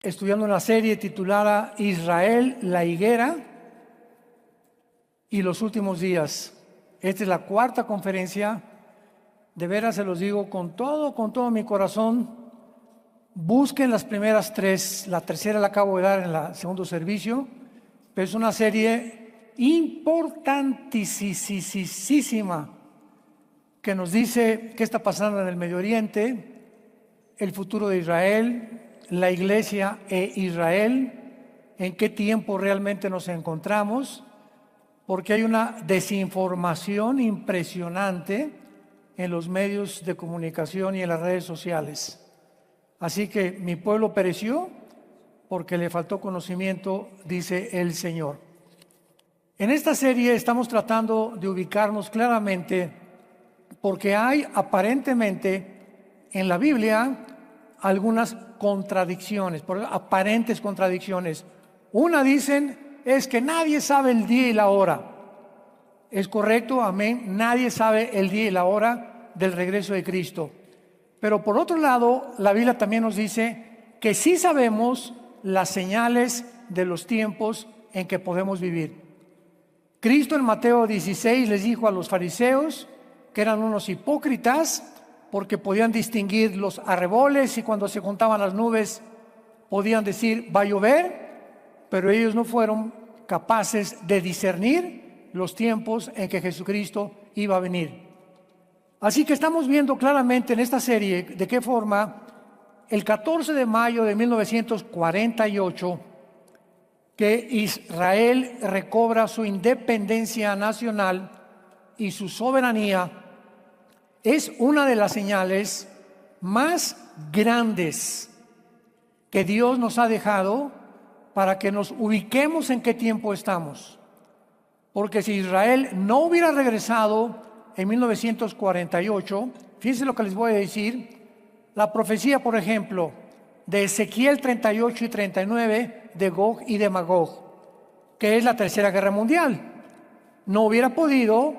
estudiando una serie titulada Israel, la higuera y los últimos días. Esta es la cuarta conferencia. De veras se los digo con todo mi corazón. Busquen las primeras tres. La tercera la acabo de dar en el segundo servicio, pero es una serie importantísima que nos dice qué está pasando en el Medio Oriente, el futuro de Israel, la iglesia e Israel, en qué tiempo realmente nos encontramos, porque hay una desinformación impresionante en los medios de comunicación y en las redes sociales. Así que mi pueblo pereció porque le faltó conocimiento, dice el Señor. En esta serie estamos tratando de ubicarnos claramente porque hay aparentemente en la Biblia algunas contradicciones, aparentes contradicciones. Una dicen es que nadie sabe el día y la hora. Es correcto, amén. Nadie sabe el día y la hora del regreso de Cristo. Pero por otro lado, la Biblia también nos dice que sí sabemos las señales de los tiempos en que podemos vivir. Cristo en Mateo 16 les dijo a los fariseos que eran unos hipócritas porque podían distinguir los arreboles y cuando se juntaban las nubes podían decir va a llover, pero ellos no fueron capaces de discernir los tiempos en que Jesucristo iba a venir. Así que estamos viendo claramente en esta serie de qué forma el 14 de mayo de 1948 que Israel recobra su independencia nacional y su soberanía es una de las señales más grandes que Dios nos ha dejado para que nos ubiquemos en qué tiempo estamos. Porque si Israel no hubiera regresado en 1948, fíjense lo que les voy a decir, la profecía, por ejemplo, de Ezequiel 38 y 39 de Gog y de Magog, que es la Tercera Guerra Mundial, no hubiera podido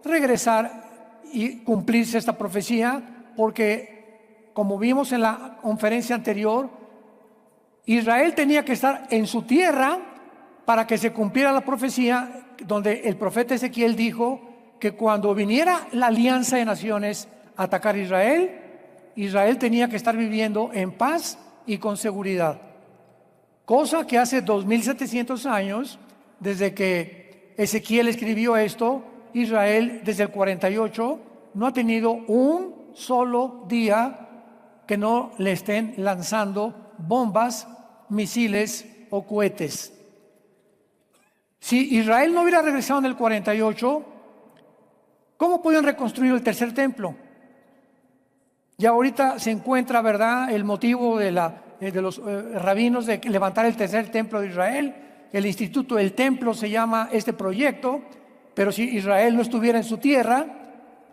regresar y cumplirse esta profecía porque, como vimos en la conferencia anterior, Israel tenía que estar en su tierra para que se cumpliera la profecía donde el profeta Ezequiel dijo que cuando viniera la alianza de naciones a atacar a Israel, Israel tenía que estar viviendo en paz y con seguridad. Cosa que hace 2700 años, desde que Ezequiel escribió esto, Israel desde el 48 no ha tenido un solo día que no le estén lanzando bombas, misiles o cohetes. Si Israel no hubiera regresado en el 48, ¿cómo podían reconstruir el tercer templo? Ya ahorita se encuentra, ¿verdad?, el motivo de los rabinos de levantar el tercer templo de Israel. El Instituto del Templo se llama este proyecto, pero si Israel no estuviera en su tierra,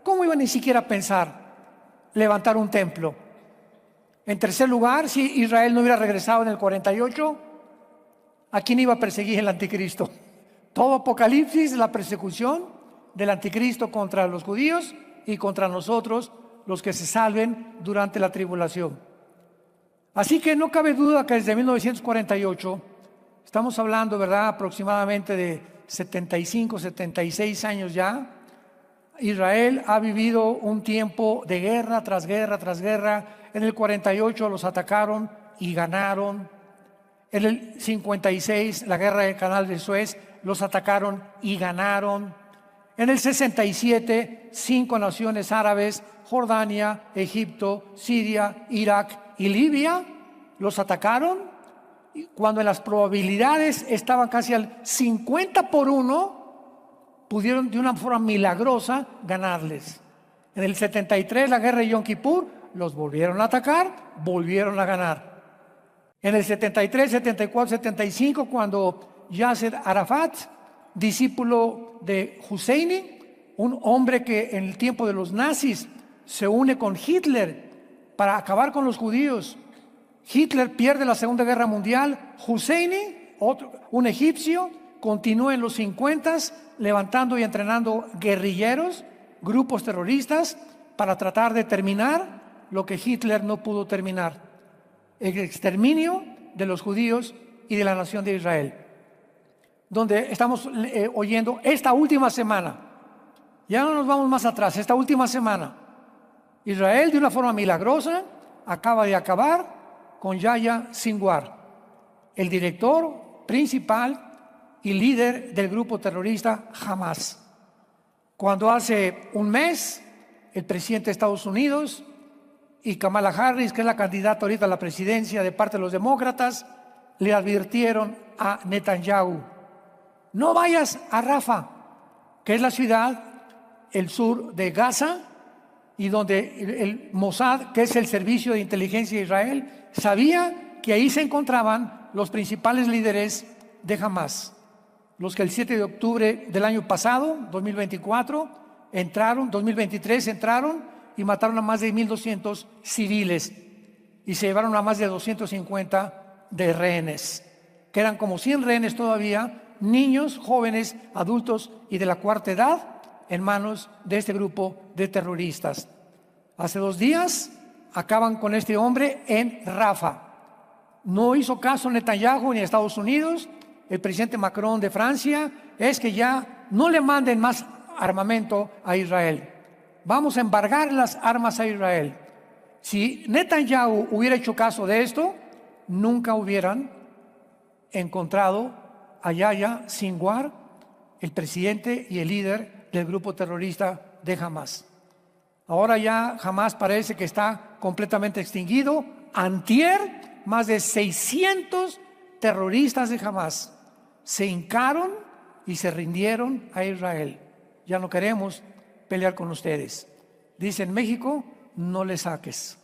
¿cómo iba ni siquiera a pensar levantar un templo? En tercer lugar, si Israel no hubiera regresado en el 48, ¿a quién iba a perseguir el anticristo? Todo Apocalipsis, la persecución del anticristo contra los judíos y contra nosotros, los que se salven durante la tribulación. Así que no cabe duda que desde 1948, estamos hablando, ¿verdad?, aproximadamente de 75, 76 años ya, Israel ha vivido un tiempo de guerra tras guerra tras guerra. En el 48 los atacaron y ganaron. En el 56, la guerra del Canal de Suez, los atacaron y ganaron. En el 67, 5 naciones árabes, Jordania, Egipto, Siria, Irak y Libia, los atacaron. Cuando en las probabilidades estaban casi al 50-1, pudieron de una forma milagrosa ganarles. En el 73, la guerra de Yom Kippur, los volvieron a atacar, volvieron a ganar. En el 73, 74, 75, cuando Yasser Arafat, discípulo de Husseini, un hombre que en el tiempo de los nazis se une con Hitler para acabar con los judíos. Hitler pierde la Segunda Guerra Mundial. Husseini, un egipcio, continúa en los 50 levantando y entrenando guerrilleros, grupos terroristas, para tratar de terminar lo que Hitler no pudo terminar. El exterminio de los judíos y de la nación de Israel, donde estamos oyendo esta última semana. Ya no nos vamos más atrás, esta última semana. Israel, de una forma milagrosa, acaba de acabar con Yahya Sinwar, el director principal y líder del grupo terrorista Hamas. Cuando hace un mes, el presidente de Estados Unidos y Kamala Harris, que es la candidata ahorita a la presidencia de parte de los demócratas, le advirtieron a Netanyahu: no vayas a Rafah, que es la ciudad, el sur de Gaza, y donde el Mossad, que es el servicio de inteligencia de Israel, sabía que ahí se encontraban los principales líderes de Hamas, los que el 7 de octubre del año pasado, 2023, entraron y mataron a más de 1,200 civiles y se llevaron a más de 250 de rehenes, que eran como 100 rehenes todavía, niños, jóvenes, adultos y de la cuarta edad, en manos de este grupo de terroristas. Hace 2 días acaban con este hombre en Rafah. No hizo caso Netanyahu ni Estados Unidos. El presidente Macron de Francia es que ya no le manden más armamento a Israel. Vamos a embargar las armas a Israel. Si Netanyahu hubiera hecho caso de esto, nunca hubieran encontrado a Yahya Sinwar, el presidente y el líder del grupo terrorista de Hamas. Ahora ya Hamas parece que está completamente extinguido. Antier, más de 600 terroristas de Hamas se hincaron y se rindieron a Israel. Ya no queremos pelear con ustedes. Dice en México: no le saques.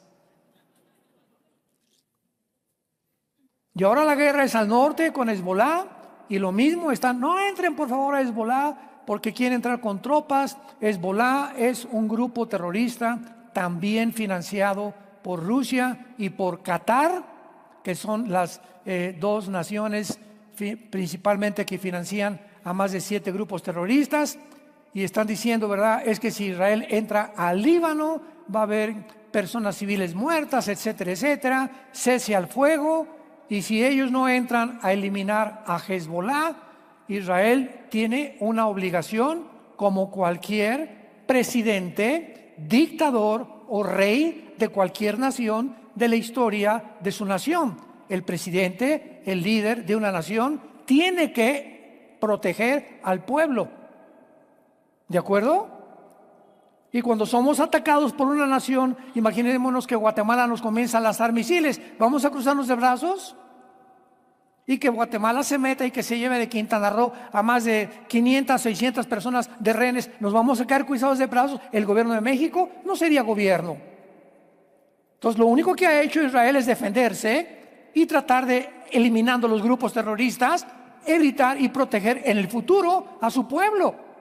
Y ahora la guerra es al norte con Hezbollah, y lo mismo están: no entren por favor a Hezbollah porque quieren entrar con tropas. Hezbollah es un grupo terrorista también financiado por Rusia y por Qatar, que son las 2 naciones principalmente que financian a más de 7 grupos terroristas. Y están diciendo, ¿verdad?, es que si Israel entra al Líbano va a haber personas civiles muertas, etcétera, etcétera, cese al fuego. Y si ellos no entran a eliminar a Hezbollah, Israel tiene una obligación, como cualquier presidente, dictador o rey de cualquier nación de la historia de su nación. El presidente, el líder de una nación, tiene que proteger al pueblo. ¿De acuerdo? Y cuando somos atacados por una nación, imaginémonos que Guatemala nos comienza a lanzar misiles. ¿Vamos a cruzarnos de brazos? Y que Guatemala se meta y que se lleve de Quintana Roo a más de 500, 600 personas de rehenes. ¿Nos vamos a quedar cruzados de brazos? El gobierno de México no sería gobierno. Entonces lo único que ha hecho Israel es defenderse y tratar de, eliminando los grupos terroristas, evitar y proteger en el futuro a su pueblo.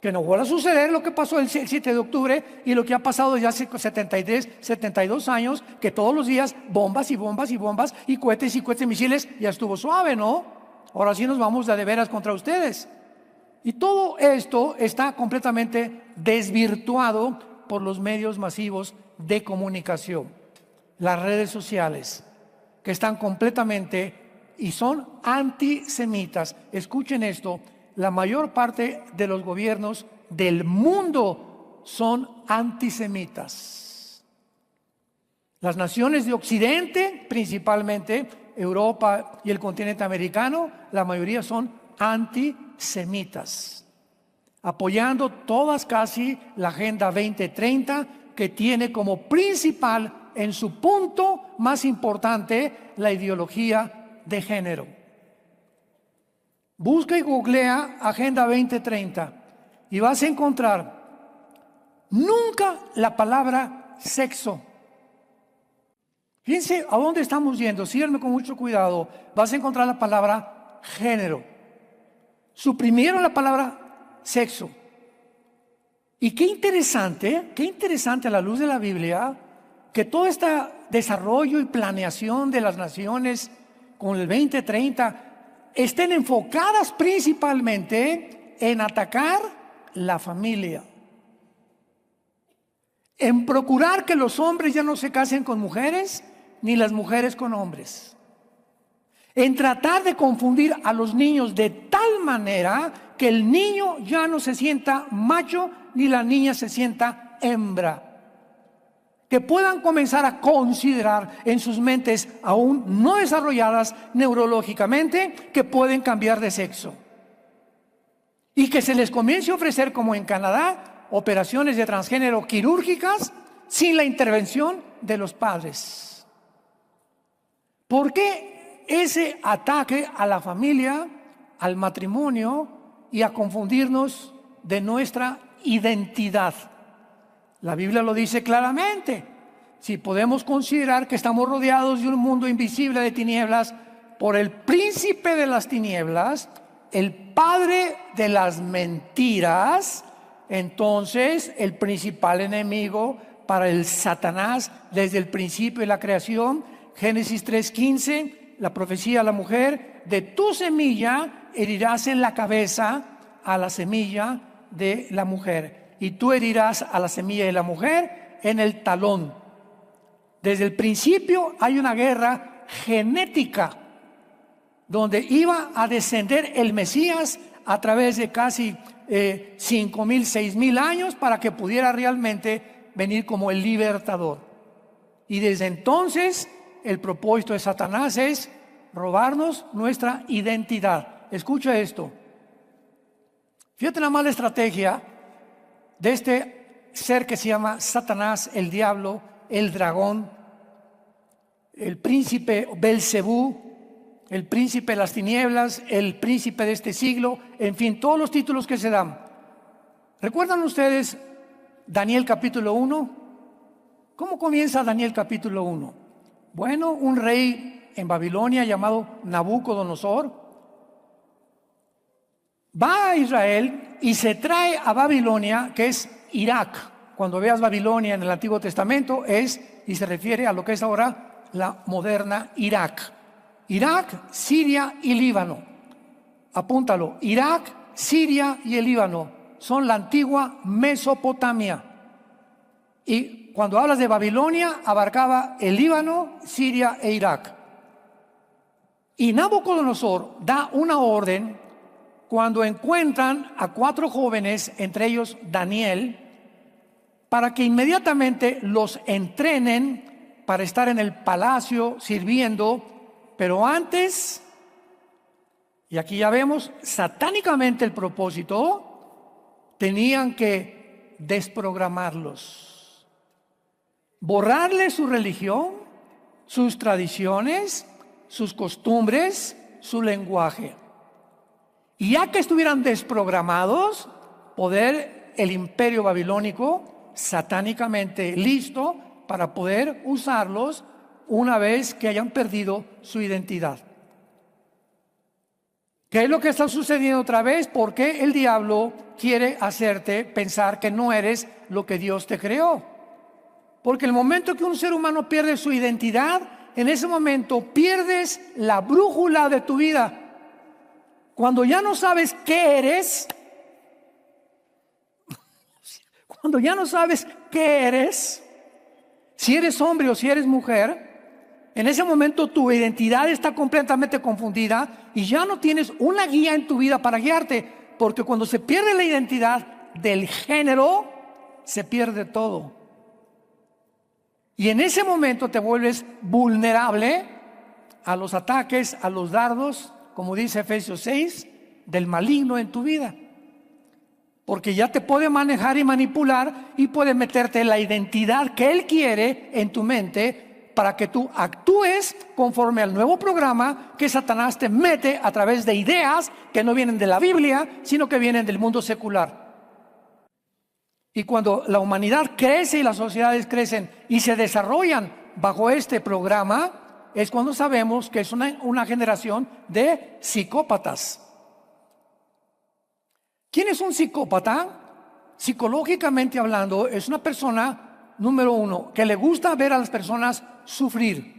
Que no vuelva a suceder lo que pasó el 7 de octubre y lo que ha pasado ya hace 73, 72 años, que todos los días bombas y bombas y bombas y cohetes y cohetes, misiles. Ya estuvo suave, ¿no? Ahora sí nos vamos de veras contra ustedes. Y todo esto está completamente desvirtuado por los medios masivos de comunicación, las redes sociales, que están completamente y son antisemitas. Escuchen esto: la mayor parte de los gobiernos del mundo son antisemitas. Las naciones de Occidente, principalmente Europa y el continente americano, la mayoría son antisemitas, apoyando todas casi la Agenda 2030, que tiene como principal, en su punto más importante, la ideología de género. Busca y googlea Agenda 2030 y vas a encontrar nunca la palabra sexo. Fíjense a dónde estamos yendo, síganme con mucho cuidado. Vas a encontrar la palabra género. Suprimieron la palabra sexo. Y qué interesante a la luz de la Biblia, que todo este desarrollo y planeación de las naciones con el 2030 estén enfocadas principalmente en atacar la familia, en procurar que los hombres ya no se casen con mujeres, ni las mujeres con hombres. en tratar de confundir a los niños de tal manera que el niño ya no se sienta macho ni la niña se sienta hembra. Que puedan comenzar a considerar en sus mentes aún no desarrolladas neurológicamente que pueden cambiar de sexo. Y que se les comience a ofrecer, como en Canadá, operaciones de transgénero quirúrgicas sin la intervención de los padres. ¿Por qué ese ataque a la familia, al matrimonio y a confundirnos de nuestra identidad? La Biblia lo dice claramente. Si podemos considerar que estamos rodeados de un mundo invisible de tinieblas por el príncipe de las tinieblas, el padre de las mentiras, entonces el principal enemigo para el Satanás desde el principio de la creación, Génesis 3:15, la profecía a la mujer, de tu semilla herirás en la cabeza a la semilla de la mujer, y tú herirás a la semilla de la mujer en el talón. Desde el principio hay una guerra genética donde iba a descender el Mesías a través de casi 5,000, 6,000 años para que pudiera realmente venir como el libertador. Y desde entonces el propósito de Satanás es robarnos nuestra identidad. Escucha esto. Fíjate la mala estrategia de este ser que se llama Satanás, el diablo, el dragón, el príncipe Belcebú, el príncipe de las tinieblas, el príncipe de este siglo, en fin, todos los títulos que se dan. ¿Recuerdan ustedes Daniel capítulo 1? ¿Cómo comienza Daniel capítulo 1? Bueno, un rey en Babilonia llamado Nabucodonosor va a Israel y se trae a Babilonia, que es Irak. Cuando veas Babilonia en el Antiguo Testamento es, y se refiere a lo que es ahora la moderna Irak. Irak, Siria y Líbano. Apúntalo. Irak, Siria y el Líbano son la antigua Mesopotamia. Y cuando hablas de Babilonia, abarcaba el Líbano, Siria e Irak. Y Nabucodonosor da una orden cuando encuentran a 4 jóvenes, entre ellos Daniel, para que inmediatamente los entrenen para estar en el palacio sirviendo. Pero antes, y aquí ya vemos satánicamente el propósito, tenían que desprogramarlos, borrarles su religión, sus tradiciones, sus costumbres, su lenguaje. Y ya que estuvieran desprogramados, poder el imperio babilónico satánicamente listo para poder usarlos una vez que hayan perdido su identidad. ¿Qué es lo que está sucediendo otra vez? ¿Por qué el diablo quiere hacerte pensar que no eres lo que Dios te creó? Porque el momento que un ser humano pierde su identidad, en ese momento pierdes la brújula de tu vida. Cuando ya no sabes qué eres, si eres hombre o si eres mujer, en ese momento tu identidad está completamente confundida y ya no tienes una guía en tu vida para guiarte, porque cuando se pierde la identidad del género, se pierde todo. Y en ese momento te vuelves vulnerable a los ataques, a los dardos, como dice Efesios 6, del maligno en tu vida. Porque ya te puede manejar y manipular y puede meterte la identidad que él quiere en tu mente para que tú actúes conforme al nuevo programa que Satanás te mete a través de ideas que no vienen de la Biblia, sino que vienen del mundo secular. Y cuando la humanidad crece y las sociedades crecen y se desarrollan bajo este programa, es cuando sabemos que es una generación de psicópatas. ¿Quién es un psicópata? Psicológicamente hablando, es una persona, número uno, que le gusta ver a las personas sufrir.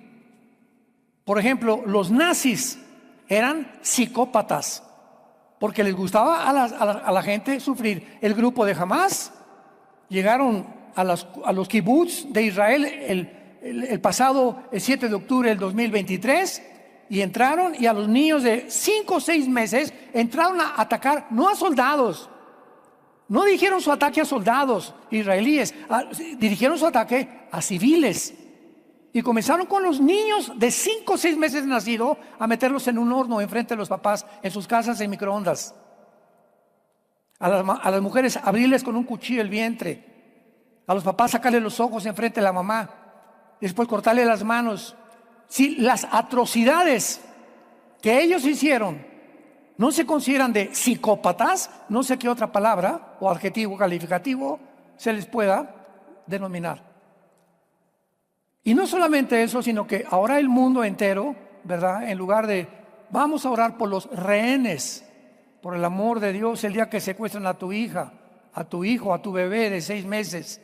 Por ejemplo, los nazis eran psicópatas porque les gustaba a la gente sufrir. El grupo de Hamas llegaron a los kibbutz de Israel el pasado 7 de octubre del 2023 y entraron, y a los niños de 5 o 6 meses entraron a atacar, no a soldados. No dirigieron su ataque a soldados israelíes, dirigieron su ataque a civiles. Y comenzaron con los niños de 5 o 6 meses de nacido a meterlos en un horno enfrente de los papás, en sus casas en microondas. A las mujeres abrirles con un cuchillo el vientre. A los papás sacarle los ojos enfrente de la mamá. Después cortarle las manos. Si las atrocidades que ellos hicieron no se consideran de psicópatas, no sé qué otra palabra o adjetivo calificativo se les pueda denominar. Y no solamente eso, sino que ahora el mundo entero, ¿verdad? En lugar de vamos a orar por los rehenes, por el amor de Dios, el día que secuestran a tu hija, a tu hijo, a tu bebé de 6 meses,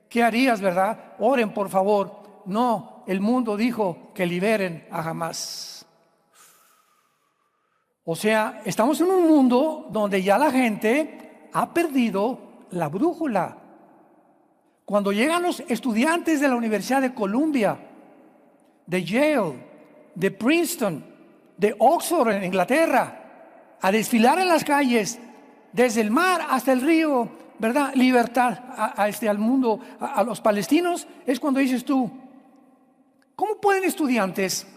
¿qué harías, verdad? Oren, por favor. No, el mundo dijo que liberen a Hamás. O sea, estamos en un mundo donde ya la gente ha perdido la brújula. Cuando llegan los estudiantes de la Universidad de Columbia, de Yale, de Princeton, de Oxford en Inglaterra, a desfilar en las calles, desde el mar hasta el río, ¿verdad? Libertad al mundo, a los palestinos, es cuando dices tú, ¿cómo pueden estudiantes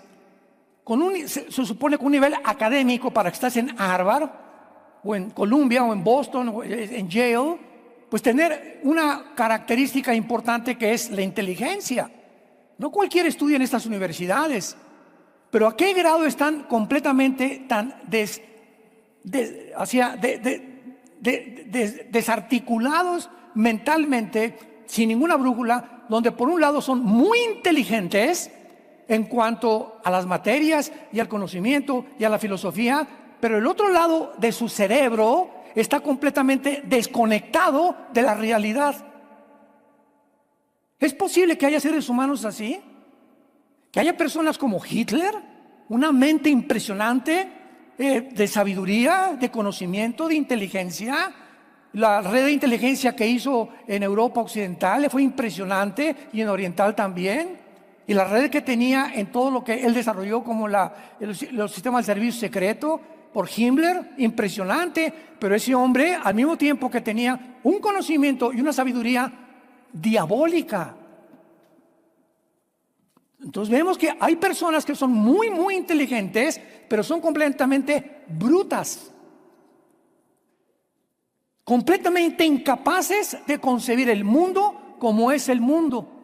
se supone con un nivel académico para que estés en Harvard o en Columbia o en Boston o en Yale, pues tener una característica importante que es la inteligencia? No cualquiera estudia en estas universidades, pero ¿a qué grado están completamente tan desarticulados mentalmente, sin ninguna brújula, donde por un lado son muy inteligentes en cuanto a las materias y al conocimiento y a la filosofía, pero el otro lado de su cerebro está completamente desconectado de la realidad? ¿Es posible que haya seres humanos así? ¿Que haya personas como Hitler? Una mente impresionante, de sabiduría, de conocimiento, de inteligencia. La red de inteligencia que hizo en Europa Occidental fue impresionante, y en Oriental también. Y la red que tenía en todo lo que él desarrolló, como los sistemas de servicio secreto por Himmler, impresionante. Pero ese hombre, al mismo tiempo que tenía un conocimiento y una sabiduría diabólica. Entonces vemos que hay personas que son muy, muy inteligentes, pero son completamente brutas, completamente incapaces de concebir el mundo como es el mundo.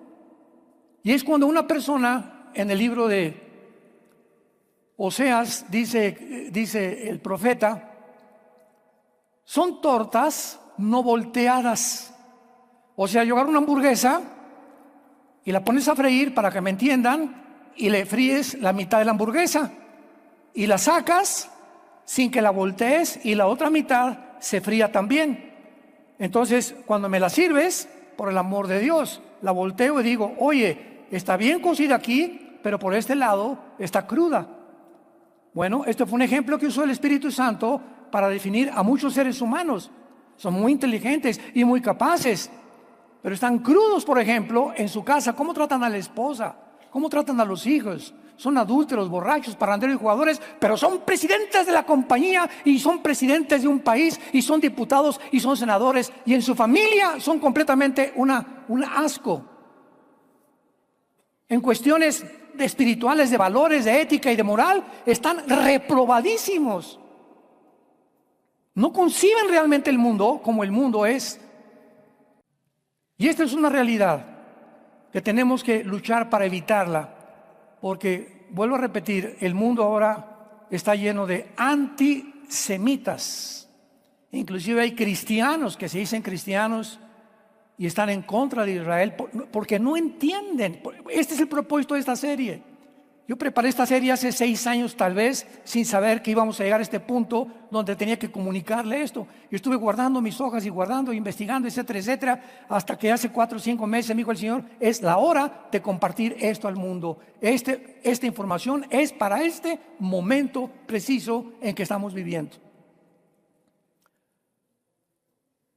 Y es cuando una persona, en el libro de Oseas, dice el profeta, son tortas no volteadas. O sea, yo agarro una hamburguesa y la pones a freír, para que me entiendan, y le fríes la mitad de la hamburguesa y la sacas sin que la voltees, y la otra mitad se fría también. Entonces, cuando me la sirves, por el amor de Dios, la volteo y digo, oye, está bien cocida aquí, pero por este lado está cruda. Bueno, este fue un ejemplo que usó el Espíritu Santo para definir a muchos seres humanos. Son muy inteligentes y muy capaces, pero están crudos. Por ejemplo, en su casa, ¿cómo tratan a la esposa? ¿Cómo tratan a los hijos? Son adúlteros, borrachos, parranderos y jugadores, pero son presidentes de la compañía, y son presidentes de un país, y son diputados, y son senadores, y en su familia son completamente un asco. En cuestiones espirituales, de valores, de ética y de moral, están reprobadísimos. No conciben realmente el mundo como el mundo es. Y esta es una realidad que tenemos que luchar para evitarla, porque, vuelvo a repetir, el mundo ahora está lleno de antisemitas. Inclusive hay cristianos que se dicen cristianos y están en contra de Israel porque no entienden. Este es el propósito de esta serie. Yo preparé esta serie hace 6 años, tal vez, sin saber que íbamos a llegar a este punto donde tenía que comunicarle esto. Yo estuve guardando mis hojas y guardando, investigando, etcétera, etcétera, hasta que hace 4 o 5 meses me dijo el Señor, es la hora de compartir esto al mundo. Esta información es para este momento preciso en que estamos viviendo.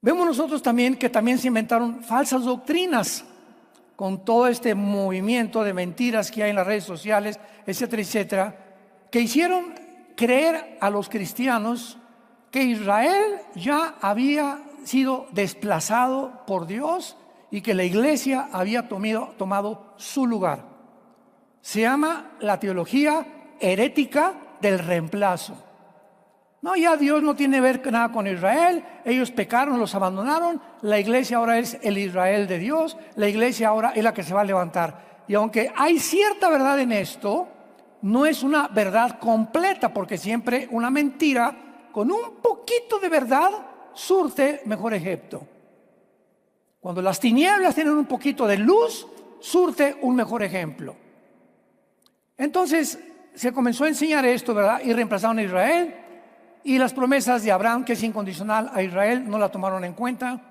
Vemos nosotros también que también se inventaron falsas doctrinas con todo este movimiento de mentiras que hay en las redes sociales, etcétera, etcétera. que hicieron creer a los cristianos que Israel ya había sido desplazado por Dios y que la iglesia había tomado su lugar. Se llama la teología herética del reemplazo. No, ya Dios no tiene que ver nada con Israel, ellos pecaron, los abandonaron, la iglesia ahora es el Israel de Dios, la iglesia ahora es la que se va a levantar. Y aunque hay cierta verdad en esto, no es una verdad completa, porque siempre una mentira con un poquito de verdad surte mejor ejemplo. Cuando las tinieblas tienen un poquito de luz, surte un mejor ejemplo. Entonces se comenzó a enseñar esto, ¿verdad? Y reemplazaron a Israel. Y las promesas de Abraham, que es incondicional a Israel, no la tomaron en cuenta.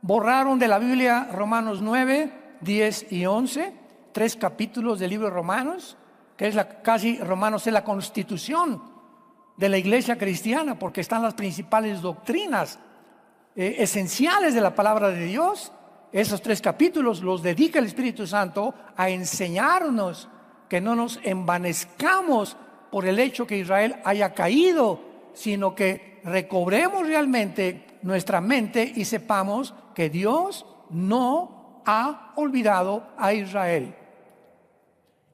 Borraron de la Biblia Romanos 9, 10 y 11, 3 capítulos del libro de Romanos, que es Romanos es la constitución de la iglesia cristiana, porque están las principales doctrinas esenciales de la palabra de Dios. Esos 3 capítulos los dedica el Espíritu Santo a enseñarnos que no nos envanezcamos por el hecho que Israel haya caído, sino que recobremos realmente nuestra mente y sepamos que Dios no ha olvidado a Israel.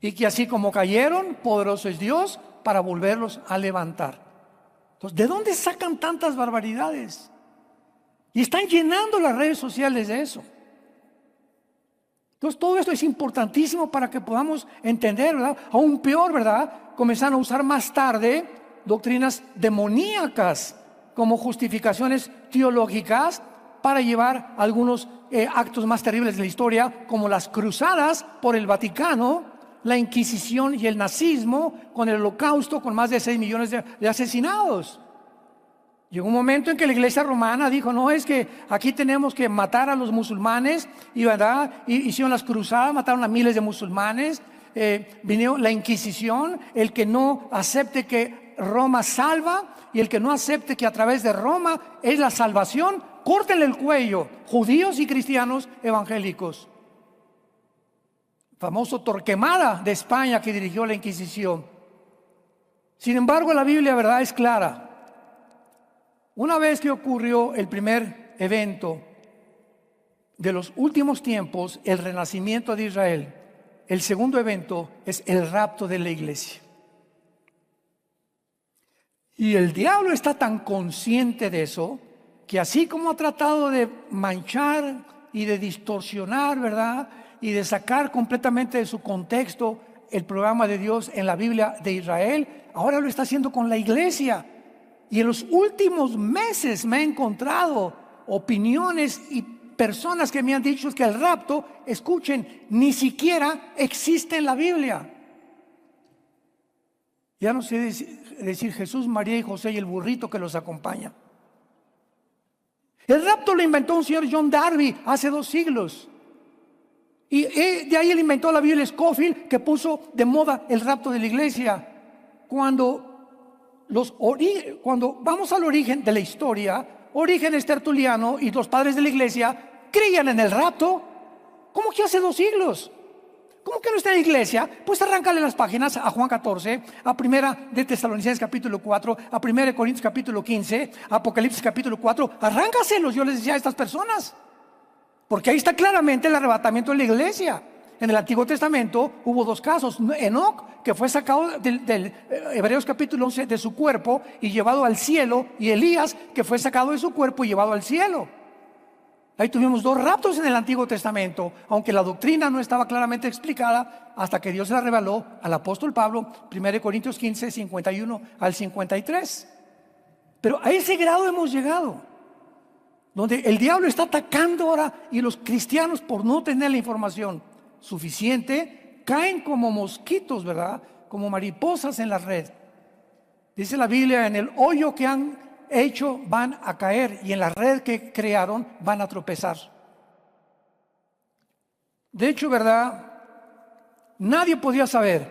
Y que así como cayeron, poderoso es Dios para volverlos a levantar. Entonces, ¿de dónde sacan tantas barbaridades? Y están llenando las redes sociales de eso. Entonces, todo esto es importantísimo para que podamos entender, ¿verdad? Aún peor, ¿verdad? Comenzaron a usar más tarde doctrinas demoníacas como justificaciones teológicas para llevar algunos actos más terribles de la historia, como las cruzadas por el Vaticano, la Inquisición y el nazismo, con el Holocausto, con más de 6 millones de asesinados. Llegó un momento en que la iglesia romana dijo: no, es que aquí tenemos que matar a los musulmanes, y ¿verdad? Hicieron las cruzadas, mataron a miles de musulmanes. Vino la Inquisición, el que no acepte que Roma salva y el que no acepte que a través de Roma es la salvación, córtenle el cuello, judíos y cristianos evangélicos. Famoso Torquemada de España, que dirigió la Inquisición. Sin embargo, la Biblia, ¿verdad?, es clara. Una vez que ocurrió el primer evento de los últimos tiempos, el renacimiento de Israel, el segundo evento es el rapto de la iglesia. Y el diablo está tan consciente de eso, que así como ha tratado de manchar y de distorsionar, ¿verdad?, y de sacar completamente de su contexto el programa de Dios en la Biblia de Israel, ahora lo está haciendo con la iglesia. Y en los últimos meses me he encontrado opiniones y personas que me han dicho que el rapto, escuchen, ni siquiera existe en la Biblia. Ya no sé decir Jesús, María y José y el burrito que los acompaña. El rapto lo inventó un señor John Darby hace 2 siglos. Y de ahí él inventó la Biblia Scofield, que puso de moda el rapto de la iglesia. Cuando vamos al origen de la historia, Orígenes, Tertuliano y los padres de la iglesia creían en el rapto. ¿Cómo que hace 2 siglos? ¿Cómo que no está en la iglesia? Pues arráncale las páginas a Juan 14, a Primera de Tesalonicenses capítulo 4, a Primera de Corintios capítulo 15, a Apocalipsis capítulo 4. Arráncaselos, yo les decía a estas personas. Porque ahí está claramente el arrebatamiento de la iglesia. En el Antiguo Testamento hubo 2 casos. Enoc, que fue sacado del Hebreos capítulo 11 de su cuerpo y llevado al cielo, y Elías, que fue sacado de su cuerpo y llevado al cielo. Ahí tuvimos 2 raptos en el Antiguo Testamento, aunque la doctrina no estaba claramente explicada hasta que Dios se la reveló al apóstol Pablo, 1 Corintios 15, 51 al 53. Pero a ese grado hemos llegado, donde el diablo está atacando ahora, y los cristianos, por no tener la información suficiente, caen como mosquitos, ¿verdad?, como mariposas en la red. Dice la Biblia: en el hoyo que han hecho van a caer, y en la red que crearon van a tropezar. De hecho, ¿verdad?, nadie podía saber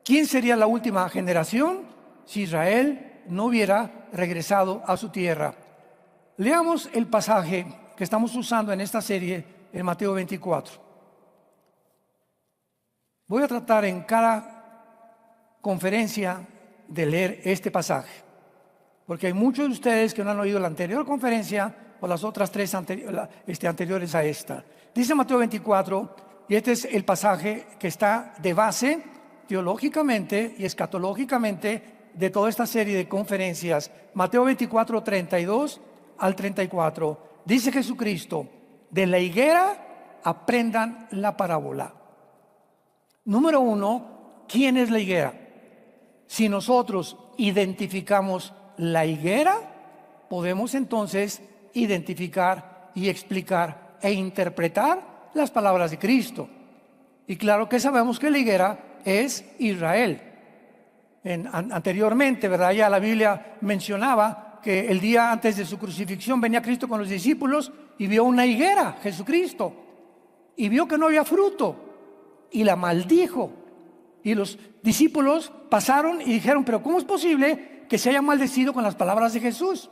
quién sería la última generación si Israel no hubiera regresado a su tierra. Leamos el pasaje que estamos usando en esta serie en Mateo 24. Voy a tratar en cada conferencia de leer este pasaje, porque hay muchos de ustedes que no han oído la anterior conferencia o las otras tres anteriores a esta. Dice Mateo 24, y este es el pasaje que está de base teológicamente y escatológicamente de toda esta serie de conferencias. Mateo 24, 32 al 34. Dice Jesucristo: de la higuera aprendan la parábola. Número uno, ¿quién es la higuera? Si nosotros identificamos la higuera, podemos entonces identificar y explicar e interpretar las palabras de Cristo. Y claro que sabemos que la higuera es Israel. Anteriormente, ¿verdad? Ya la Biblia mencionaba que el día antes de su crucifixión venía Cristo con los discípulos y vio una higuera, Jesucristo, y vio que no había fruto y la maldijo. Y los discípulos pasaron y dijeron: pero ¿cómo es posible que se haya maldecido con las palabras de Jesús?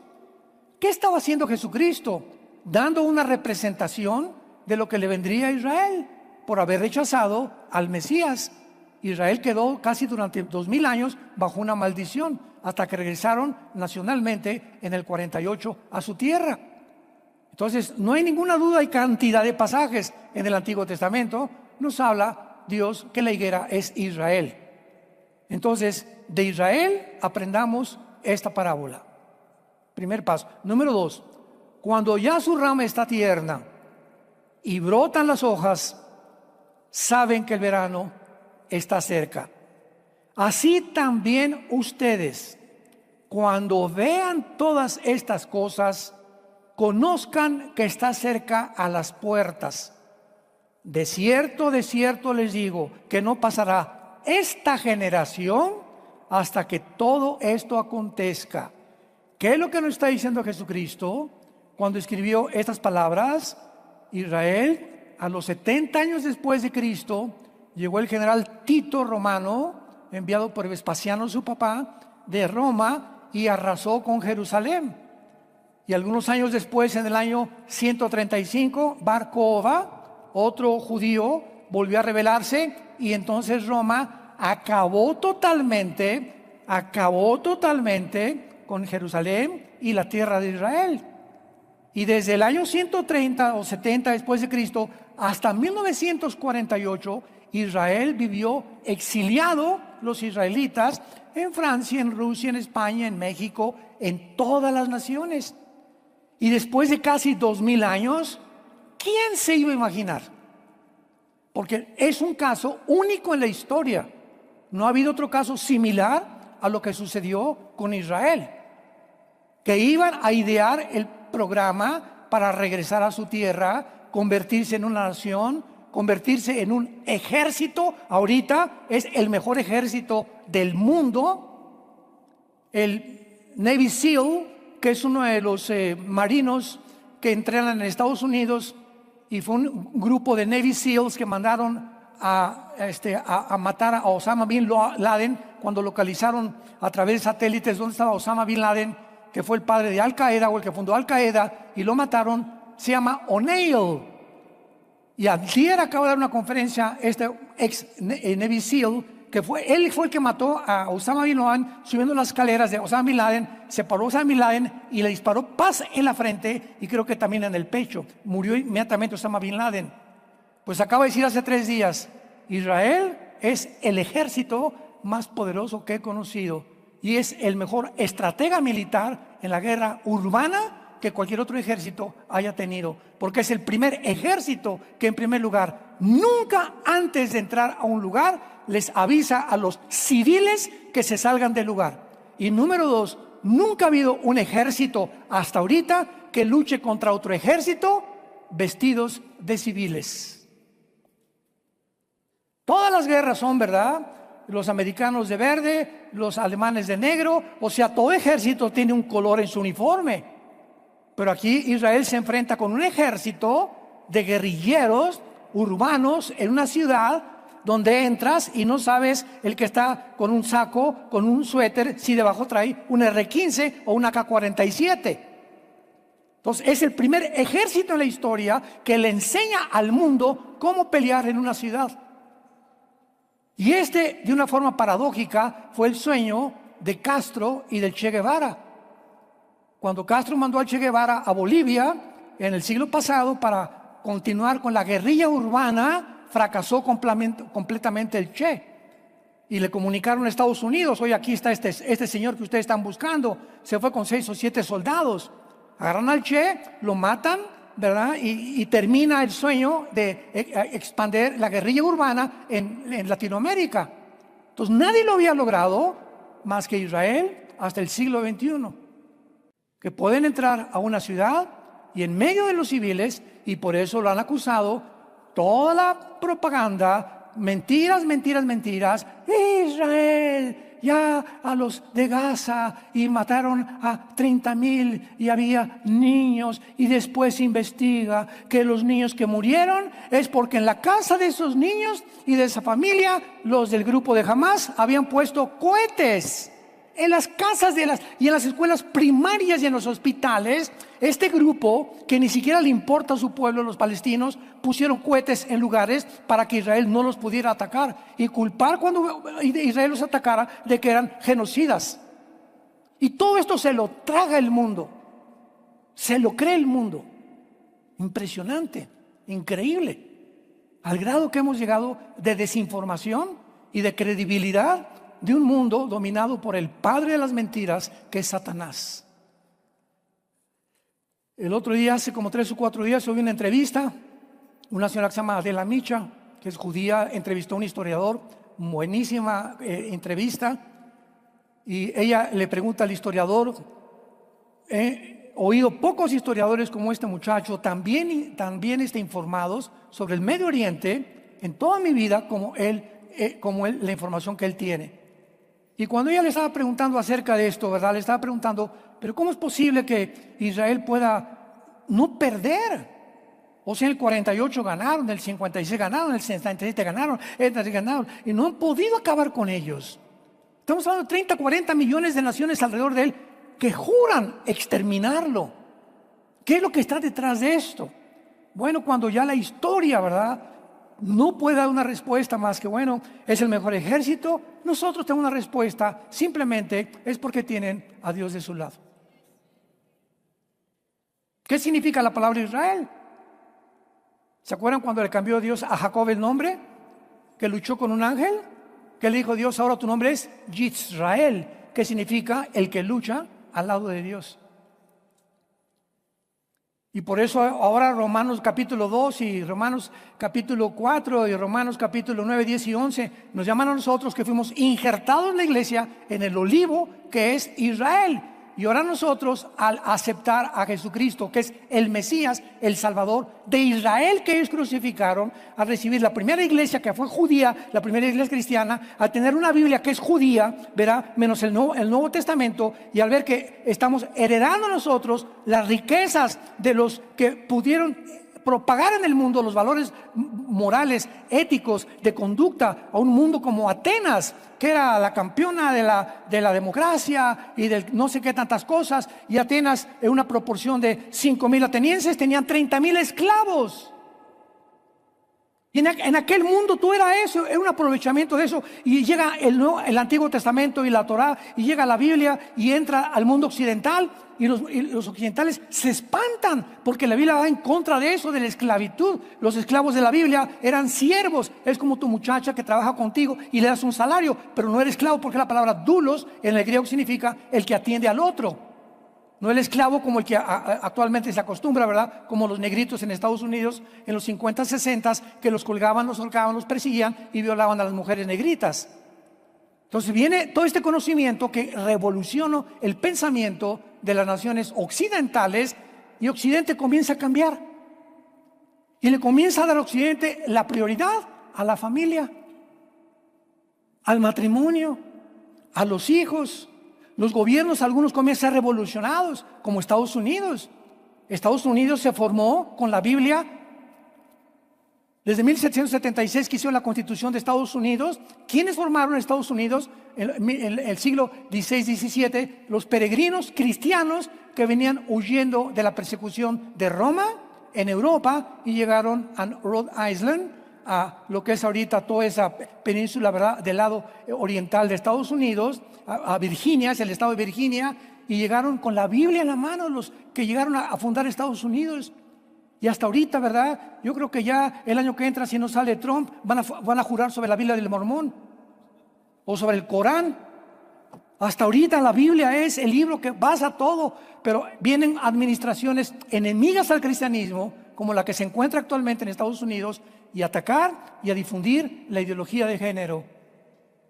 ¿Qué estaba haciendo Jesucristo? Dando una representación de lo que le vendría a Israel por haber rechazado al Mesías. Israel quedó casi durante 2000 años bajo una maldición, hasta que regresaron nacionalmente en el 48 a su tierra. Entonces, no hay ninguna duda, hay cantidad de pasajes en el Antiguo Testamento. Nos habla Dios que la higuera es Israel. Entonces, de Israel aprendamos esta parábola. Primer paso. Número 2, cuando ya su rama está tierna y brotan las hojas, saben que el verano está cerca. Así también ustedes, cuando vean todas estas cosas, conozcan que está cerca a las puertas. De cierto les digo, que no pasará esta generación hasta que todo esto acontezca. ¿Qué es lo que nos está diciendo Jesucristo cuando escribió estas palabras? Israel, a los 70 años después de Cristo, llegó el general Tito romano, enviado por Vespasiano, su papá, de Roma, y arrasó con Jerusalén. Y algunos años después, en el año 135, Bar Kokhba, otro judío, volvió a rebelarse, y entonces Roma acabó totalmente con Jerusalén y la tierra de Israel. Y desde el año 130 o 70 después de Cristo hasta 1948, Israel vivió exiliado, los israelitas, en Francia, en Rusia, en España, en México, en todas las naciones. Y después de casi 2000 años, ¿quién se iba a imaginar? Porque es un caso único en la historia. No ha habido otro caso similar a lo que sucedió con Israel, que iban a idear el programa para regresar a su tierra, convertirse en una nación, convertirse en un ejército. Ahorita es el mejor ejército del mundo. El Navy SEAL, que es uno de los marinos que entrenan en Estados Unidos, y fue un grupo de Navy SEALs que mandaron a matar a Osama Bin Laden cuando localizaron a través de satélites dónde estaba Osama Bin Laden, que fue el padre de Al Qaeda o el que fundó Al Qaeda, y lo mataron. Se llama O'Neill. Y ayer acaba de dar una conferencia este ex Navy SEAL, que él fue el que mató a Osama Bin Laden subiendo las escaleras de Osama Bin Laden. Se paró Osama Bin Laden y le disparó paz en la frente y creo que también en el pecho. Murió inmediatamente Osama Bin Laden. Pues acaba de decir hace 3 días, Israel es el ejército más poderoso que he conocido y es el mejor estratega militar en la guerra urbana que cualquier otro ejército haya tenido, porque es el primer ejército que, en primer lugar, nunca antes de entrar a un lugar les avisa a los civiles que se salgan del lugar. Y número 2, nunca ha habido un ejército hasta ahorita que luche contra otro ejército vestidos de civiles. Todas las guerras son, ¿verdad? Los americanos de verde, los alemanes de negro, o sea, todo ejército tiene un color en su uniforme. Pero aquí Israel se enfrenta con un ejército de guerrilleros urbanos en una ciudad donde entras y no sabes el que está con un saco, con un suéter, si debajo trae un R-15 o una AK-47. Entonces es el primer ejército en la historia que le enseña al mundo cómo pelear en una ciudad. Y de una forma paradójica, fue el sueño de Castro y del Che Guevara. Cuando Castro mandó al Che Guevara a Bolivia en el siglo pasado para continuar con la guerrilla urbana, fracasó completamente el Che. Y le comunicaron a Estados Unidos: oye, aquí está este señor que ustedes están buscando. Se fue con 6 o 7 soldados. Agarran al Che, lo matan, ¿verdad? Y termina el sueño de expandir la guerrilla urbana en Latinoamérica. Entonces nadie lo había logrado más que Israel hasta el siglo XXI. Que pueden entrar a una ciudad y en medio de los civiles, y por eso lo han acusado, toda la propaganda, mentiras, Israel ya a los de Gaza, y mataron a 30,000 y había niños, y después se investiga que los niños que murieron es porque en la casa de esos niños y de esa familia, los del grupo de Hamás habían puesto cohetes en las casas y en las escuelas primarias y en los hospitales. Este grupo, que ni siquiera le importa a su pueblo, los palestinos, pusieron cohetes en lugares para que Israel no los pudiera atacar y culpar cuando Israel los atacara de que eran genocidas. Y todo esto se lo traga el mundo, se lo cree el mundo. Impresionante, increíble, al grado que hemos llegado de desinformación y de credibilidad de un mundo dominado por el padre de las mentiras, que es Satanás. El otro día, hace como 3 o 4 días, hubo una entrevista. Una señora que se llama Adela Micha, que es judía, entrevistó a un historiador. Buenísima entrevista. Y ella le pregunta al historiador: he oído pocos historiadores como este muchacho, también informados sobre el Medio Oriente en toda mi vida como él, la información que él tiene. Y cuando ella le estaba preguntando acerca de esto, ¿verdad? Le estaba preguntando: pero ¿cómo es posible que Israel pueda no perder? O sea, en el 48 ganaron, en el 56 ganaron, en el 67 ganaron, y no han podido acabar con ellos. Estamos hablando de 30, 40 millones de naciones alrededor de él que juran exterminarlo. ¿Qué es lo que está detrás de esto? Bueno, cuando ya la historia, ¿verdad?, no puede dar una respuesta más que, bueno, es el mejor ejército, nosotros tenemos una respuesta, simplemente es porque tienen a Dios de su lado. ¿Qué significa la palabra Israel? ¿Se acuerdan cuando le cambió Dios a Jacob el nombre? Que luchó con un ángel, que le dijo Dios: ahora tu nombre es Yisrael, que significa el que lucha al lado de Dios. Y por eso ahora Romanos capítulo 2 y Romanos capítulo 4 y Romanos capítulo 9, 10 y 11 nos llaman a nosotros, que fuimos injertados en la iglesia en el olivo que es Israel. Y ahora nosotros, al aceptar a Jesucristo, que es el Mesías, el Salvador de Israel que ellos crucificaron, al recibir la primera iglesia que fue judía, la primera iglesia cristiana, al tener una Biblia que es judía, verá, menos el Nuevo Testamento, y al ver que estamos heredando nosotros las riquezas de los que pudieron propagar en el mundo los valores morales, éticos, de conducta, a un mundo como Atenas, que era la campeona de la democracia y de no sé qué tantas cosas. Y Atenas, en una proporción de 5,000 atenienses, tenían 30,000 esclavos. Y en aquel mundo tú era eso, era un aprovechamiento de eso. Y llega el Antiguo Testamento y la Torá, y llega la Biblia y entra al mundo occidental, y los occidentales se espantan porque la Biblia va en contra de eso, de la esclavitud. Los esclavos de la Biblia eran siervos. Es como tu muchacha que trabaja contigo y le das un salario, pero no eres esclavo, porque la palabra doulos en el griego significa el que atiende al otro. No el esclavo como el que actualmente se acostumbra, ¿verdad? Como los negritos en Estados Unidos en los 50, 60, que los colgaban, los ahorcaban, los perseguían y violaban a las mujeres negritas. Entonces viene todo este conocimiento que revolucionó el pensamiento de las naciones occidentales, y Occidente comienza a cambiar. Y le comienza a dar a Occidente la prioridad a la familia, al matrimonio, a los hijos. Los gobiernos, algunos comienzan a ser revolucionados, como Estados Unidos. Estados Unidos se formó con la Biblia. Desde 1776 que hicieron la Constitución de Estados Unidos. ¿Quiénes formaron Estados Unidos en el siglo XVI, XVII? Los peregrinos cristianos que venían huyendo de la persecución de Roma en Europa y llegaron a Rhode Island, a lo que es ahorita toda esa península, ¿verdad?, del lado oriental de Estados Unidos, a Virginia, es el estado de Virginia, y llegaron con la Biblia en la mano los que llegaron a fundar Estados Unidos. Y hasta ahorita, ¿verdad? Yo creo que ya el año que entra, si no sale Trump, van a jurar sobre la Biblia del Mormón o sobre el Corán. Hasta ahorita la Biblia es el libro que basa todo, pero vienen administraciones enemigas al cristianismo, como la que se encuentra actualmente en Estados Unidos, y atacar y a difundir la ideología de género,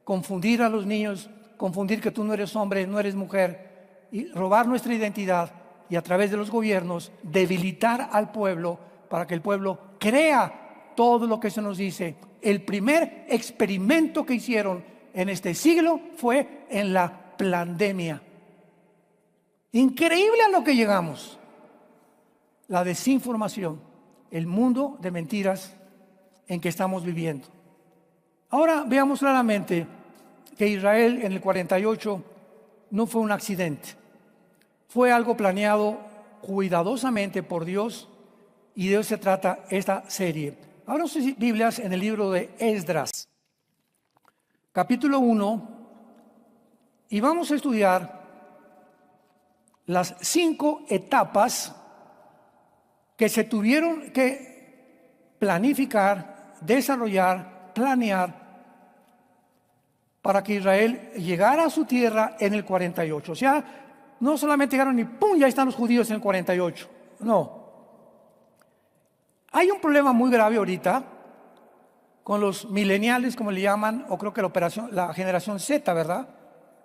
confundir a los niños, confundir que tú no eres hombre, no eres mujer, y robar nuestra identidad, y a través de los gobiernos debilitar al pueblo para que el pueblo crea todo lo que se nos dice. El primer experimento que hicieron en este siglo fue en la pandemia. Increíble a lo que llegamos. La desinformación, el mundo de mentiras en que estamos viviendo. Ahora veamos claramente que Israel en el 48 no fue un accidente. Fue algo planeado cuidadosamente por Dios, y de eso se trata esta serie. Abran sus Biblias en el libro de Esdras, capítulo 1, y vamos a estudiar las 5 etapas que se tuvieron que planificar, desarrollar, planear para que Israel llegara a su tierra en el 48. O sea, no solamente llegaron y ¡pum!, ya están los judíos en el 48. No. Hay un problema muy grave ahorita con los millennials, como le llaman, o creo que la generación Z, ¿verdad?,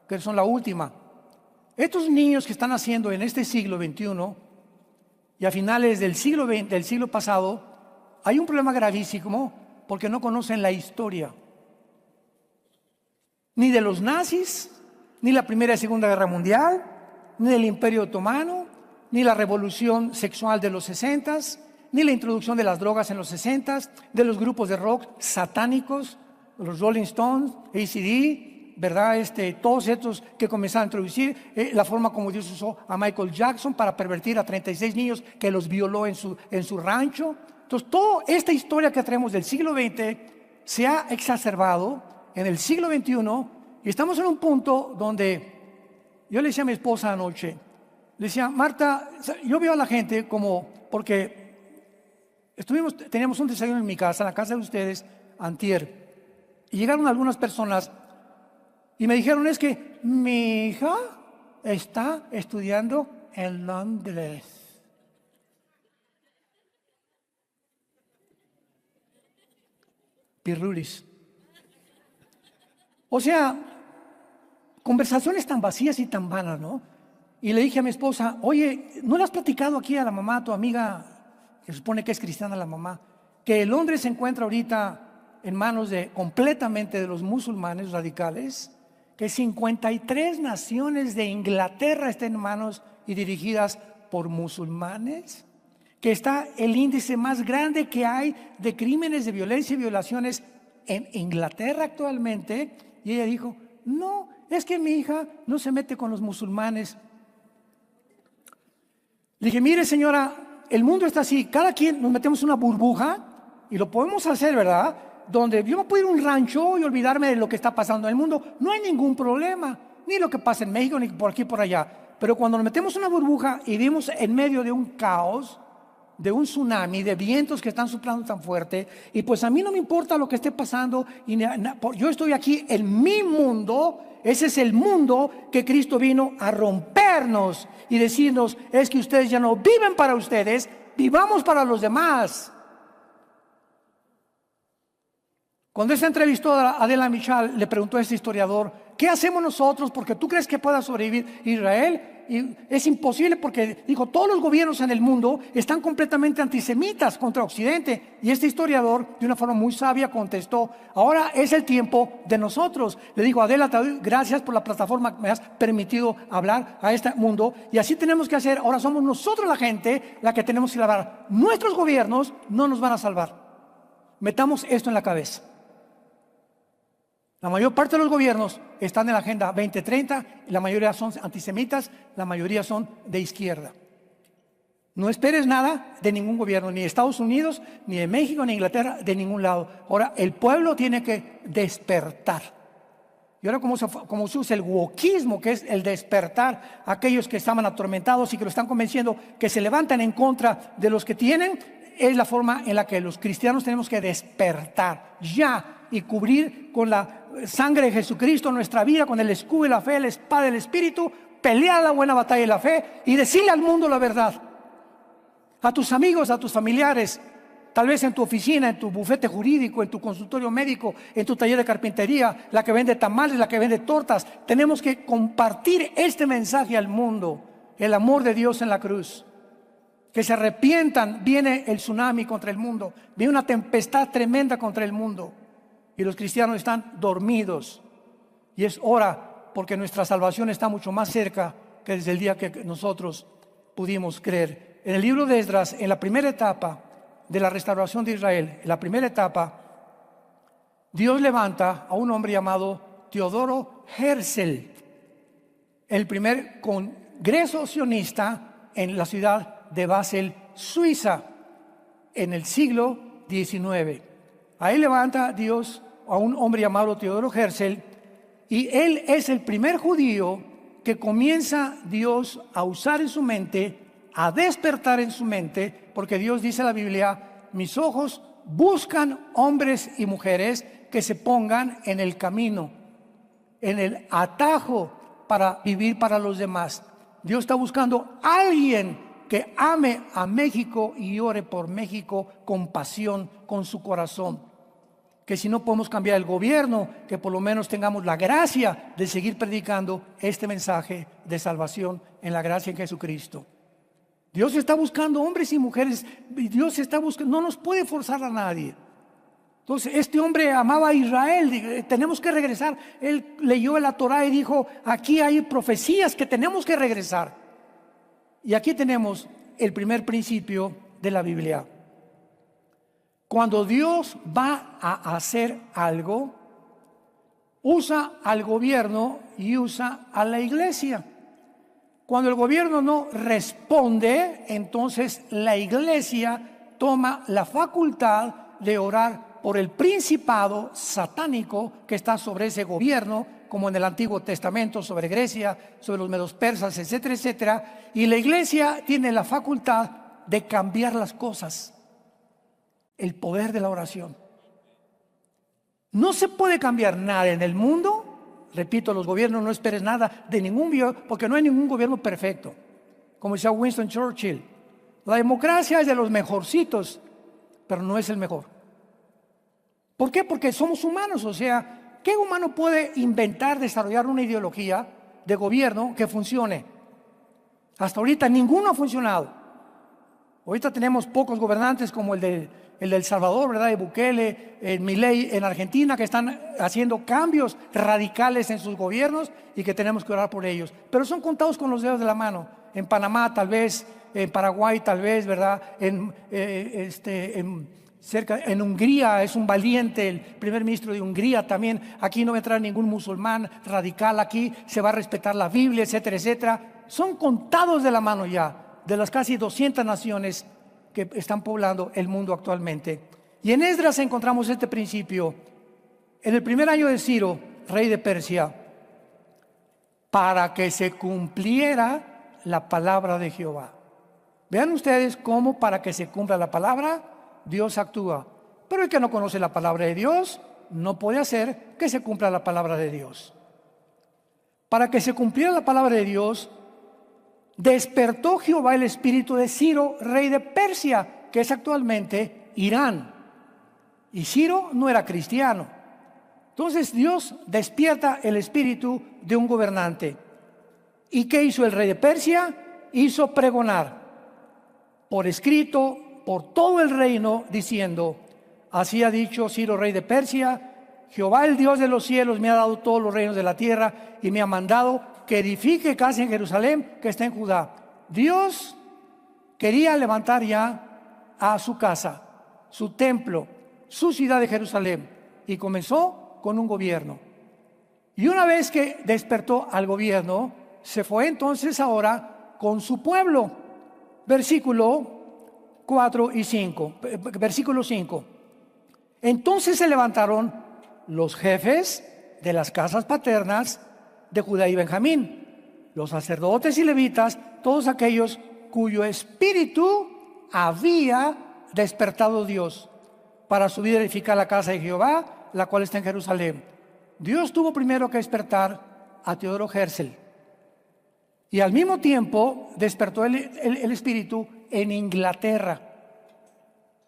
que son la última. Estos niños que están naciendo en este siglo XXI y a finales del siglo pasado, hay un problema gravísimo porque no conocen la historia. Ni de los nazis, ni la Primera y Segunda Guerra Mundial, ni del Imperio Otomano, ni la revolución sexual de los 60s, ni la introducción de las drogas en los 60s, de los grupos de rock satánicos, los Rolling Stones, AC/DC, ¿verdad? Todos estos que comenzaron a introducir, la forma como Dios usó a Michael Jackson para pervertir a 36 niños que los violó en su rancho. Entonces, toda esta historia que traemos del siglo XX se ha exacerbado en el siglo XXI, y estamos en un punto donde yo le decía a mi esposa anoche, le decía: Marta, yo veo a la gente porque teníamos un desayuno en mi casa, en la casa de ustedes, antier, y llegaron algunas personas y me dijeron: es que mi hija está estudiando en Londres. Pirrulis. O sea, conversaciones tan vacías y tan vanas, ¿no? Y le dije a mi esposa: oye, ¿no le has platicado aquí a la mamá, a tu amiga, que supone que es cristiana la mamá, que Londres se encuentra ahorita en manos completamente de los musulmanes radicales? Que 53 naciones de Inglaterra estén en manos y dirigidas por musulmanes. Que está el índice más grande que hay de crímenes de violencia y violaciones en Inglaterra actualmente. Y ella dijo: no, es que mi hija no se mete con los musulmanes. Le dije: mire, señora, el mundo está así, cada quien nos metemos en una burbuja, y lo podemos hacer, ¿verdad?, donde yo me puedo ir a un rancho y olvidarme de lo que está pasando en el mundo. No hay ningún problema, ni lo que pasa en México, ni por aquí, por allá. Pero cuando nos metemos en una burbuja y vivimos en medio de un caos, de un tsunami, de vientos que están soplando tan fuerte, y pues a mí no me importa lo que esté pasando, yo estoy aquí en mi mundo. Ese es el mundo que Cristo vino a rompernos y decirnos: es que ustedes ya no viven para ustedes, vivamos para los demás. Cuando se entrevistó a Adela Michal, le preguntó a este historiador: ¿qué hacemos nosotros? Porque tú crees que pueda sobrevivir Israel. Y es imposible, porque dijo: todos los gobiernos en el mundo están completamente antisemitas contra Occidente. Y este historiador, de una forma muy sabia, contestó: ahora es el tiempo de nosotros. Le dijo: Adela, te doy gracias por la plataforma que me has permitido hablar a este mundo, y así tenemos que hacer. Ahora somos nosotros la gente la que tenemos que salvar. Nuestros gobiernos no nos van a salvar. Metamos esto en la cabeza. La mayor parte de los gobiernos están en la Agenda 2030, la mayoría son antisemitas, la mayoría son de izquierda. No esperes nada de ningún gobierno, ni de Estados Unidos, ni de México, ni de Inglaterra, de ningún lado. Ahora, el pueblo tiene que despertar. Y ahora como se usa el wokismo, que es el despertar a aquellos que estaban atormentados y que lo están convenciendo, que se levantan en contra de los que tienen, es la forma en la que los cristianos tenemos que despertar ya y cubrir con la sangre de Jesucristo nuestra vida, con el escudo de la fe, la espada del Espíritu, pelear la buena batalla de la fe y decirle al mundo la verdad. A tus amigos, a tus familiares, tal vez en tu oficina, en tu bufete jurídico, en tu consultorio médico, en tu taller de carpintería, la que vende tamales, la que vende tortas. Tenemos que compartir este mensaje al mundo, el amor de Dios en la cruz. Que se arrepientan, viene el tsunami contra el mundo, viene una tempestad tremenda contra el mundo y los cristianos están dormidos. Y es hora, porque nuestra salvación está mucho más cerca que desde el día que nosotros pudimos creer. En el libro de Esdras, en la primera etapa de la restauración de Israel, en la primera etapa, Dios levanta a un hombre llamado Teodoro Herzl, el primer congreso sionista en la ciudad de Basel, Suiza, en el siglo XIX. Ahí levanta Dios a un hombre llamado Teodoro Herzl, y él es el primer judío que comienza Dios a usar en su mente, a despertar en su mente, porque Dios dice en la Biblia: mis ojos buscan hombres y mujeres que se pongan en el camino, en el atajo para vivir para los demás. Dios está buscando a alguien que ame a México y ore por México con pasión, con su corazón. Que si no podemos cambiar el gobierno, que por lo menos tengamos la gracia de seguir predicando este mensaje de salvación en la gracia en Jesucristo. Dios está buscando hombres y mujeres, Dios está buscando, no nos puede forzar a nadie. Entonces este hombre amaba a Israel, tenemos que regresar. Él leyó la Torá y dijo: aquí hay profecías que tenemos que regresar. Y aquí tenemos el primer principio de la Biblia. Cuando Dios va a hacer algo, usa al gobierno y usa a la iglesia. Cuando el gobierno no responde, entonces la iglesia toma la facultad de orar por el principado satánico que está sobre ese gobierno, como en el Antiguo Testamento, sobre Grecia, sobre los medos persas, etcétera, etcétera. Y la iglesia tiene la facultad de cambiar las cosas. El poder de la oración. No se puede cambiar nada en el mundo. Repito, los gobiernos, no esperes nada de ningún gobierno, porque no hay ningún gobierno perfecto. Como decía Winston Churchill, la democracia es de los mejorcitos, pero no es el mejor. ¿Por qué? Porque somos humanos. O sea, ¿qué humano puede inventar, desarrollar una ideología de gobierno que funcione? Hasta ahorita ninguno ha funcionado. Ahorita tenemos pocos gobernantes como el de El Salvador, ¿verdad? De Bukele, Milei en Argentina, que están haciendo cambios radicales en sus gobiernos y que tenemos que orar por ellos. Pero son contados con los dedos de la mano. En Panamá tal vez, en Paraguay tal vez, ¿verdad? En Hungría es un valiente, el primer ministro de Hungría también. Aquí no va a entrar ningún musulmán radical, aquí se va a respetar la Biblia, etcétera, etcétera. Son contados de la mano ya, de las casi 200 naciones que están poblando el mundo actualmente. Y en Esdras encontramos este principio. En el primer año de Ciro, rey de Persia, para que se cumpliera la palabra de Jehová. Vean ustedes cómo para que se cumpla la palabra, Dios actúa. Pero el que no conoce la palabra de Dios no puede hacer que se cumpla la palabra de Dios. Para que se cumpliera la palabra de Dios, despertó Jehová el espíritu de Ciro, rey de Persia, que es actualmente Irán. Y Ciro no era cristiano. Entonces Dios despierta el espíritu de un gobernante. ¿Y qué hizo el rey de Persia? Hizo pregonar por escrito por todo el reino, diciendo: así ha dicho Ciro, rey de Persia: Jehová, el Dios de los cielos, me ha dado todos los reinos de la tierra y me ha mandado que edifique casa en Jerusalén, que está en Judá. Dios quería levantar ya a su casa, su templo, su ciudad de Jerusalén, y comenzó con un gobierno. Y una vez que despertó al gobierno, se fue entonces ahora con su pueblo. versículo 4 y 5. Versículo 5. Entonces se levantaron los jefes de las casas paternas de Judá y Benjamín, los sacerdotes y levitas, todos aquellos cuyo espíritu había despertado Dios para subir a edificar la casa de Jehová, la cual está en Jerusalén. Dios tuvo primero que despertar a Teodoro Herzl, y al mismo tiempo despertó el espíritu en Inglaterra.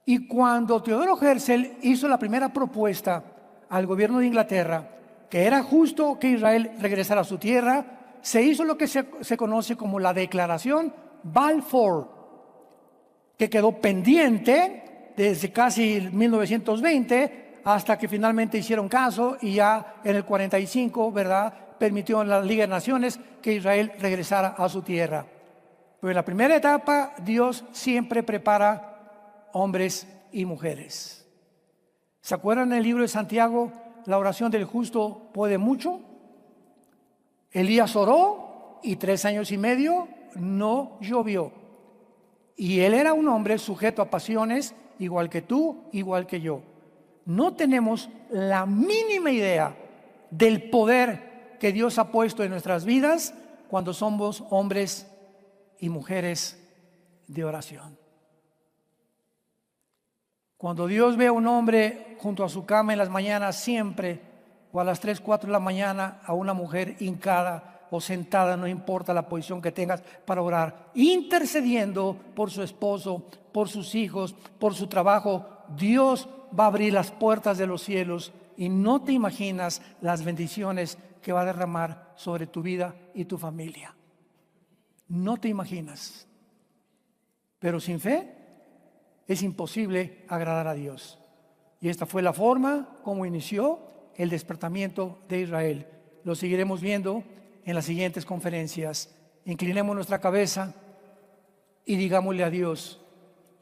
Y cuando Teodoro Herzl hizo la primera propuesta al gobierno de Inglaterra, que era justo que Israel regresara a su tierra, se hizo lo que se conoce como la Declaración Balfour, que quedó pendiente desde casi 1920 hasta que finalmente hicieron caso, y ya en el 45, ¿verdad?, permitió en la Liga de Naciones que Israel regresara a su tierra. Pero en la primera etapa, Dios siempre prepara hombres y mujeres. ¿Se acuerdan en el libro de Santiago, la oración del justo puede mucho? Elías oró y 3 años y medio no llovió. Y él era un hombre sujeto a pasiones, igual que tú, igual que yo. No tenemos la mínima idea del poder que Dios ha puesto en nuestras vidas cuando somos hombres y mujeres de oración. Cuando Dios ve a un hombre junto a su cama en las mañanas siempre, o a las 3, 4 de la mañana, a una mujer hincada o sentada, no importa la posición que tengas, para orar, intercediendo por su esposo, por sus hijos, por su trabajo, Dios va a abrir las puertas de los cielos y no te imaginas las bendiciones que va a derramar sobre tu vida y tu familia. No te imaginas. Pero sin fe es imposible agradar a Dios. Y esta fue la forma como inició el despertamiento de Israel. Lo seguiremos viendo en las siguientes conferencias. Inclinemos nuestra cabeza y digámosle a Dios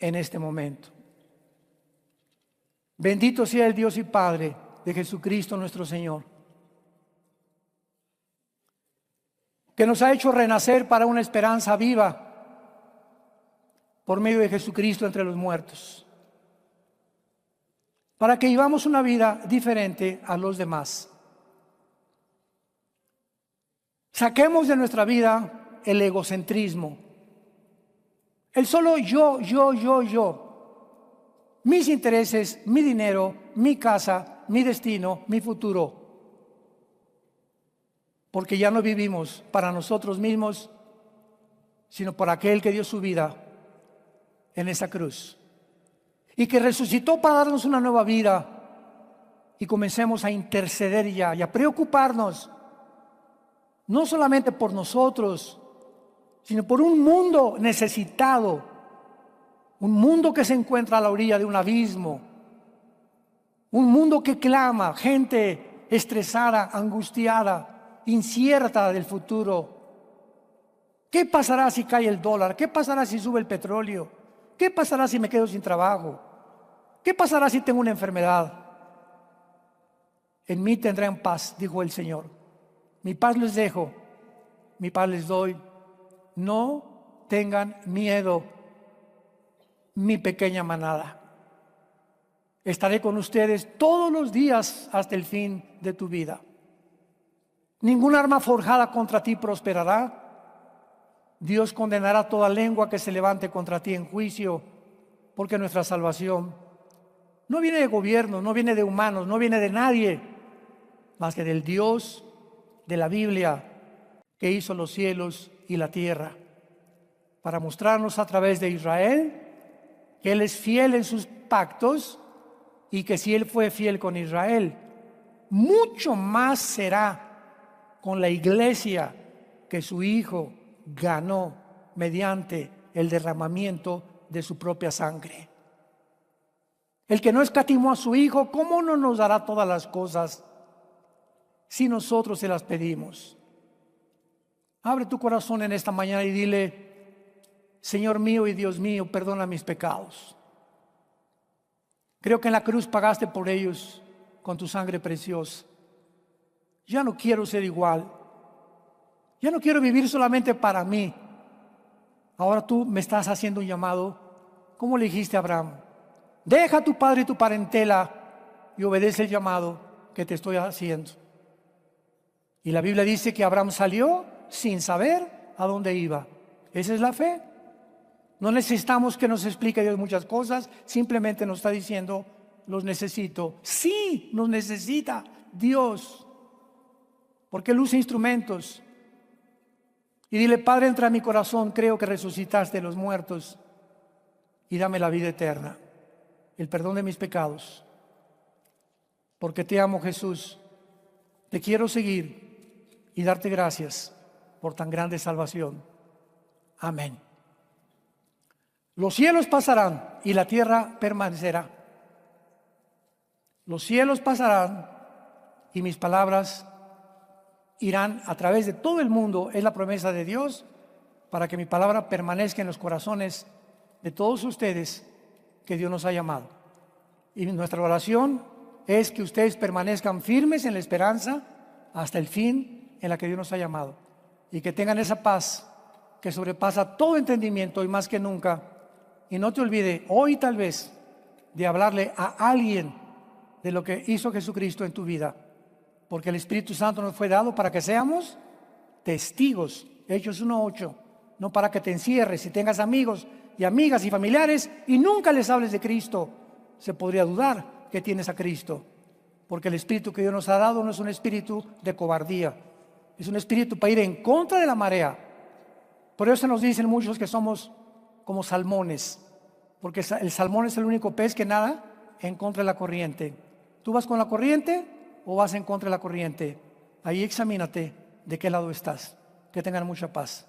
en este momento. Bendito sea el Dios y Padre de Jesucristo nuestro Señor, que nos ha hecho renacer para una esperanza viva por medio de Jesucristo entre los muertos, para que vivamos una vida diferente a los demás. Saquemos de nuestra vida el egocentrismo, el solo yo, mis intereses, mi dinero, mi casa, mi destino, mi futuro. Porque ya no vivimos para nosotros mismos, sino por aquel que dio su vida en esa cruz y que resucitó para darnos una nueva vida. Y comencemos a interceder ya y a preocuparnos no solamente por nosotros, sino por un mundo necesitado, un mundo que se encuentra a la orilla de un abismo, un mundo que clama, gente estresada, angustiada, incierta del futuro. ¿Qué pasará si cae el dólar? ¿Qué pasará si sube el petróleo? ¿Qué pasará si me quedo sin trabajo? ¿Qué pasará si tengo una enfermedad? En mí tendrán paz, dijo el Señor. Mi paz les dejo, mi paz les doy. No tengan miedo, mi pequeña manada. Estaré con ustedes todos los días hasta el fin de tu vida. Ningún arma forjada contra ti prosperará. Dios condenará toda lengua que se levante contra ti en juicio, porque nuestra salvación no viene de gobierno, no viene de humanos, no viene de nadie, más que del Dios de la Biblia, que hizo los cielos y la tierra, para mostrarnos a través de Israel que Él es fiel en sus pactos, y que si Él fue fiel con Israel, mucho más será con la iglesia que su Hijo ganó mediante el derramamiento de su propia sangre. El que no escatimó a su Hijo, ¿cómo no nos dará todas las cosas si nosotros se las pedimos? Abre tu corazón en esta mañana y dile: Señor mío y Dios mío, perdona mis pecados. Creo que en la cruz pagaste por ellos con tu sangre preciosa. Ya no quiero ser igual. Ya no quiero vivir solamente para mí. Ahora tú me estás haciendo un llamado. ¿Cómo le dijiste a Abraham? Deja a tu padre y tu parentela y obedece el llamado que te estoy haciendo. Y la Biblia dice que Abraham salió sin saber a dónde iba. Esa es la fe. No necesitamos que nos explique Dios muchas cosas, simplemente nos está diciendo, los necesito. Sí, nos necesita Dios, porque Él usa instrumentos. Y dile, Padre, entra en mi corazón, creo que resucitaste de los muertos y dame la vida eterna, el perdón de mis pecados, porque te amo, Jesús. Te quiero seguir y darte gracias por tan grande salvación. Amén. Los cielos pasarán y la tierra permanecerá. Los cielos pasarán y mis palabras irán a través de todo el mundo. Es la promesa de Dios para que mi palabra permanezca en los corazones de todos ustedes que Dios nos ha llamado. Y nuestra oración es que ustedes permanezcan firmes en la esperanza hasta el fin en la que Dios nos ha llamado. Y que tengan esa paz que sobrepasa todo entendimiento y más que nunca. Y no te olvides, hoy tal vez, de hablarle a alguien de lo que hizo Jesucristo en tu vida. Porque el Espíritu Santo nos fue dado para que seamos testigos. Hechos 1:8. No para que te encierres y tengas amigos y amigas y familiares y nunca les hables de Cristo. Se podría dudar que tienes a Cristo. Porque el Espíritu que Dios nos ha dado no es un espíritu de cobardía. Es un espíritu para ir en contra de la marea. Por eso nos dicen muchos que somos como salmones. Porque el salmón es el único pez que nada en contra de la corriente. ¿Tú vas con la corriente o vas en contra de la corriente? Ahí examínate de qué lado estás. Que tengan mucha paz.